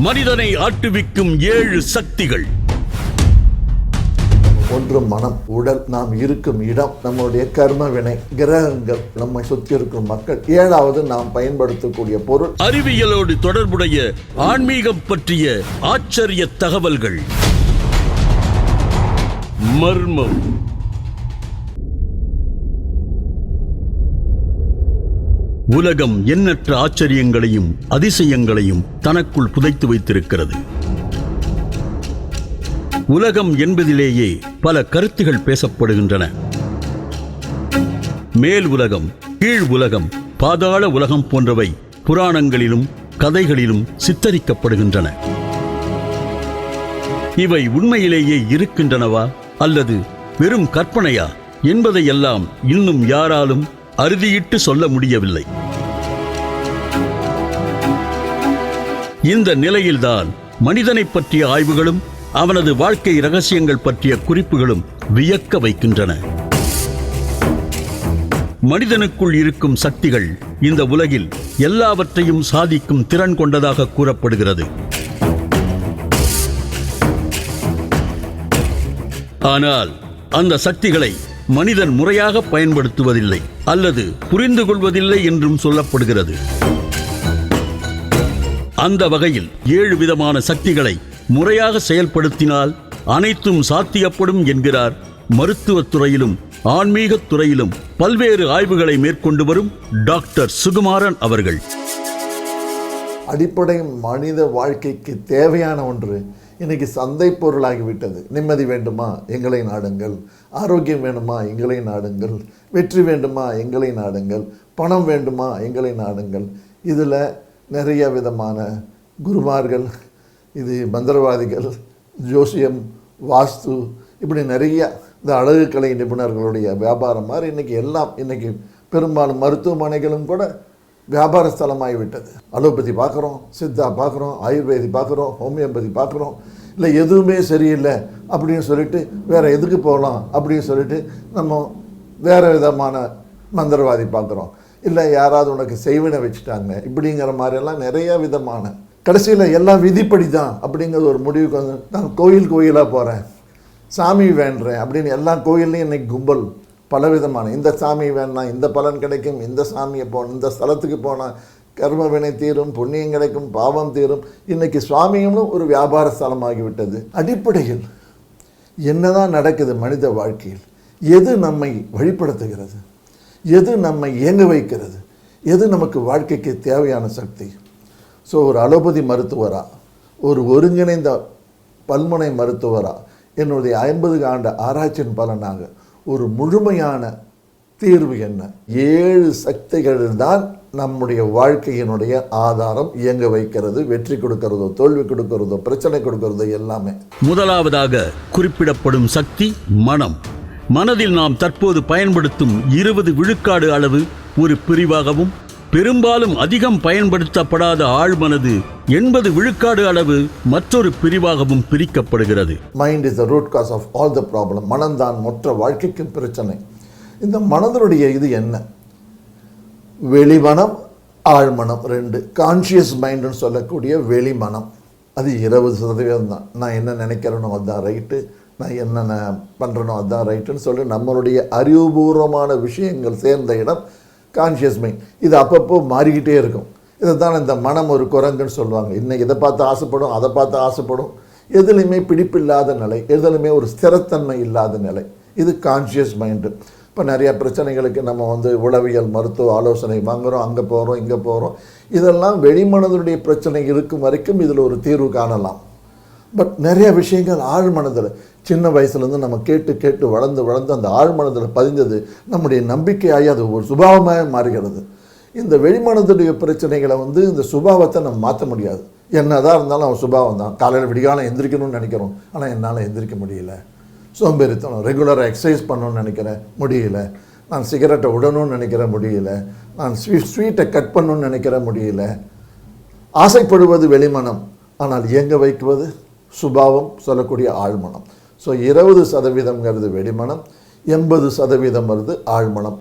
மனிதனை ஆட்டுவிக்கும் 7 சக்திகள். ஒன்று மனம், உடல், நாம் இருக்கும் இடம், நம்முடைய கர்ம வினை, கிரகங்கள், நம்மை சுற்றி இருக்கும் மக்கள். 7வது நாம் பயன்படுத்தக்கூடிய பொருள். அறிவியலோடு தொடர்புடைய ஆன்மீகம் பற்றிய ஆச்சரிய தகவல்கள். மர்மம். உலகம் எண்ணற்ற ஆச்சரியங்களையும் அதிசயங்களையும் தனக்குள் புதைத்து வைத்திருக்கிறது. உலகம் என்பதிலேயே பல கருத்துகள் பேசப்படுகின்றன. மேல் உலகம், கீழ் உலகம், பாதாள உலகம் போன்றவை புராணங்களிலும் கதைகளிலும் சித்தரிக்கப்படுகின்றன. இவை உண்மையிலேயே இருக்கின்றனவா அல்லது வெறும் கற்பனையா என்பதையெல்லாம் இன்னும் யாராலும் அறுதியிட்டு சொல்ல முடியவில்லை. இந்த நிலையில்தான் மனிதனை பற்றிய ஆய்வுகளும் அவனது வாழ்க்கை ரகசியங்கள் பற்றிய குறிப்புகளும் வியக்க வைக்கின்றன. மனிதனுக்குள் இருக்கும் சக்திகள் இந்த உலகில் எல்லாவற்றையும் சாதிக்கும் திறன் கொண்டதாக கூறப்படுகிறது. ஆனால் அந்த சக்திகளை மனிதன் முறையாக பயன்படுத்துவதில்லை அல்லது புரிந்து கொள்வதில்லை என்றும் சொல்லப்படுகிறது. அந்த வகையில் 7 விதமான சக்திகளை முறையாக செயல்படுத்தினால் அனைத்தும் சாத்தியப்படும் என்கிறார் மருத்துவத் துறையிலும் ஆன்மீகத் துறையிலும் பல்வேறு ஆய்வுகளை மேற்கொண்டு வரும் டாக்டர் சுகுமாரன் அவர்கள். அடிப்படை மனித வாழ்க்கைக்கு தேவையான ஒன்று இன்னைக்கு சந்தை பொருளாகிவிட்டது. நிம்மதி வேண்டுமா, எங்களை நாடுங்கள். ஆரோக்கியம் வேண்டுமா, எங்களை நாடுங்கள். வெற்றி வேண்டுமா, எங்களை நாடுங்கள். பணம் வேண்டுமா, எங்களை நாடுங்கள். இதில் நிறைய விதமான குருமார்கள், இது மந்திரவாதிகள், ஜோசியம், வாஸ்து, இப்படி நிறைய இந்த அழகுக்கலை நிபுணர்களுடைய வியாபாரம் மாதிரி இன்றைக்கி எல்லாம், இன்றைக்கி பெரும்பாலும் மருத்துவமனைகளும் கூட வியாபார ஸ்தலமாகிவிட்டது. அலோபதி பார்க்குறோம், சித்தா பார்க்குறோம், ஆயுர்வேதி பார்க்குறோம், ஹோமியோபதி பார்க்குறோம். இல்லை எதுவுமே சரியில்லை அப்படின்னு சொல்லிட்டு வேறு எதுக்கு போகலாம் அப்படின்னு சொல்லிட்டு நம்ம வேறு விதமான மந்திரவாதி பார்க்குறோம். இல்லை யாராவது உனக்கு செய்வினை வச்சுட்டாங்க இப்படிங்கிற மாதிரியெல்லாம் நிறைய விதமான, கடைசியில் எல்லாம் விதிப்படி தான் அப்படிங்கிறது ஒரு முடிவுக்கு வந்து நான் கோயிலாக போகிறேன், சாமி வேண்டுறேன் அப்படின்னு எல்லா கோயில்லையும் இன்றைக்கி கும்பல் பலவிதமான, இந்த சாமி வேணா இந்த பலன் கிடைக்கும், இந்த சாமியை போகணும், இந்த ஸ்தலத்துக்கு போனால் கர்ம வினை தீரும், புண்ணியம் கிடைக்கும், பாவம் தீரும். இன்றைக்கி சுவாமியும் ஒரு வியாபார ஸ்தலமாகிவிட்டது. அடிப்படையில் என்னதான் நடக்குது மனித வாழ்க்கையில்? எது நம்மை வழிபடுத்துகிறது? எது நம்மை இயங்க வைக்கிறது? எது நமக்கு வாழ்க்கைக்கு தேவையான சக்தி? ஸோ ஒரு அலோபதி மருத்துவரா, ஒரு ஒருங்கிணைந்த பல்முனை மருத்துவரா, என்னுடைய 50 ஆண்டு ஆராய்ச்சியின் பலனாக ஒரு முழுமையான தீர்வு என்ன? 7 சக்திகள் தான் நம்முடைய வாழ்க்கையினுடைய ஆதாரம். இயங்க வைக்கிறது, வெற்றி கொடுக்கிறதோ, தோல்வி கொடுக்கிறதோ, பிரச்சனை கொடுக்கிறதோ எல்லாமே. முதலாவதாக குறிப்பிடப்படும் சக்தி மனம். மனதில் நாம் தற்போது பயன்படுத்தும் 20 விழுக்காடு அளவு ஒரு பிரிவாகவும், பெரும்பாலும் அதிகம் பயன்படுத்தப்படாத ஆழ்மனது 80 விழுக்காடு அளவு மற்றொரு பிரிவாகவும் பிரிக்கப்படுகிறது. Mind is the root cause of all the problem. மனம்தான் மொத்த வாழ்க்கைக்கு பிரச்சனை. இந்த மனதனுடைய இது என்ன? வெளிமனம், ஆழ்மனம் 2. கான்ஷியஸ் மைண்டுன்னு சொல்லக்கூடிய வெளிமனம், அது 20% தான். நான் என்ன நினைக்கிறேனோ அதுதான் ரைட்டு, நான் என்ன பண்ணுறனோ அதுதான் ரைட்டுன்னு சொல்லி நம்மளுடைய அறிவுபூர்வமான விஷயங்கள் சேர்ந்த இடம் கான்ஷியஸ் மைண்ட். இது அப்பப்போ மாறிக்கிட்டே இருக்கும். இதை தான் இந்த மனம் ஒரு குரங்குன்னு சொல்லுவாங்க. இன்னைக்கு இதை பார்த்து ஆசைப்படும், அதை பார்த்து ஆசைப்படும். எதுலையுமே பிடிப்பில்லாத நிலை, எதுலையுமே ஒரு ஸ்திரத்தன்மை இல்லாத நிலை, இது கான்ஷியஸ் மைண்டு. இப்போ நிறையா பிரச்சனைகளுக்கு நம்ம உளவியல் மருத்துவ ஆலோசனை வாங்குகிறோம், அங்கே போகிறோம், இங்கே போகிறோம். இதெல்லாம் வெளிமனதுடைய பிரச்சனை இருக்கும் வரைக்கும் இதில் ஒரு தீர்வு காணலாம். பட் நிறைய விஷயங்கள் ஆழ்மனதில் சின்ன வயசுலேருந்து நம்ம கேட்டு வளர்ந்து அந்த ஆழ்மனதில் பதிந்தது நம்முடைய நம்பிக்கையாகி அது ஒரு சுபாவமாக மாறுகிறது. இந்த வெளிமனதுடைய பிரச்சனைகளை இந்த சுபாவத்தை நம்ம மாற்ற முடியாது. என்னதான் இருந்தாலும் அவன் சுபாவம் தான். காலையில் விடிகாலம் எந்திரிக்கணும்னு நினைக்கிறோம், ஆனால் என்னால் எந்திரிக்க முடியல. சோம்பேறித்தனம். ரெகுலராக எக்ஸசைஸ் பண்ணணும்னு நினைக்கிறேன், முடியல. நான் சிகரெட்டை விடணும்னு நினைக்கிறேன், முடியல. நான் ஸ்வீட்டை கட் பண்ணணும்னு நினைக்கிறேன், முடியல. ஆசைப்படுவது வெளிமனம், ஆனால் இயங்க வைக்குவது சுபாவம் சொல்லக்கூடிய ஆழ்மனம். ஸோ 20% வெளிமனம், 80% வருது ஆழ்மனம்.